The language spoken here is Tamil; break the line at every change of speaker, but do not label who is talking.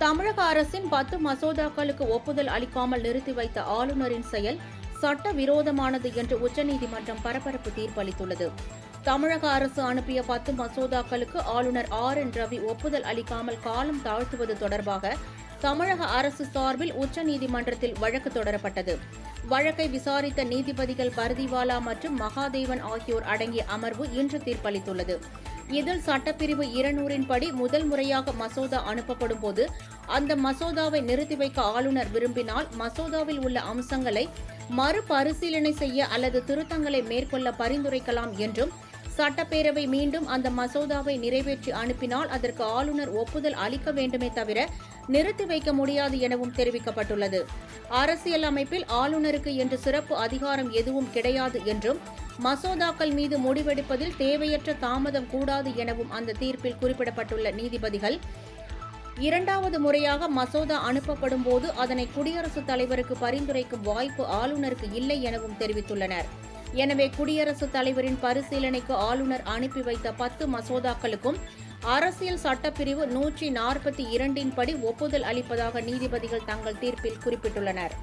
தமிழக அரசின் 10 மசோதாக்களுக்கு ஒப்புதல் அளிக்காமல் நிறுத்தி வைத்த ஆளுநரின் செயல் சட்டவிரோதமானது என்று உச்சநீதிமன்றம் பரபரப்பு தீர்ப்பளித்துள்ளது. தமிழக அரசு அனுப்பிய 10 மசோதாக்களுக்கு ஆளுநர் RN ரவி ஒப்புதல் அளிக்காமல் காலம் தாழ்த்துவது தொடர்பாக தமிழக அரசு சார்பில் உச்சநீதிமன்றத்தில் வழக்கு தொடரப்பட்டது. வழக்கை விசாரித்த நீதிபதிகள் பர்திவாலா மற்றும் மகாதேவன் ஆகியோர் அடங்கிய அமர்வு இன்று தீர்ப்பளித்துள்ளது. இதில் சட்டப்பிரிவு 200 படி முதல் முறையாக மசோதா அனுப்பப்படும் போது அந்த மசோதாவை நிறுத்தி வைக்க ஆளுநர் விரும்பினால் மசோதாவில் உள்ள அம்சங்களை மறுபரிசீலனை செய்ய அல்லது திருத்தங்களை மேற்கொள்ள பரிந்துரைக்கலாம் என்றும், சட்டப்பேரவை மீண்டும் அந்த மசோதாவை நிறைவேற்றி அனுப்பினால் அதற்கு ஆளுநர் ஒப்புதல் அளிக்க வேண்டுமே தவிர நிறுத்தி வைக்க முடியாது எனவும் தெரிவிக்கப்பட்டுள்ளது. அரசியல் அமைப்பில் ஆளுநருக்கு என்று சிறப்பு அதிகாரம் எதுவும் கிடையாது என்றும், மசோதாக்கள் மீது முடிவெடுப்பதில் தேவையற்ற தாமதம் கூடாது எனவும் அந்த தீர்ப்பில் குறிப்பிடப்பட்டுள்ள நீதிபதிகள், இரண்டாவது முறையாக மசோதா அனுப்பப்படும் போது அதனை குடியரசுத் தலைவருக்கு பரிந்துரைக்கும் வாய்ப்பு ஆளுநருக்கு இல்லை எனவும் தெரிவித்துள்ளனர். எனவே குடியரசுத் தலைவரின் பரிசீலனைக்கு ஆளுநர் அனுப்பி வைத்த 10 மசோதாக்களுக்கும் அரசியல் சட்டப்பிரிவு 142 படி ஒப்புதல் அளிப்பதாக நீதிபதிகள் தங்கள் தீர்ப்பில் குறிப்பிட்டுள்ளனர்.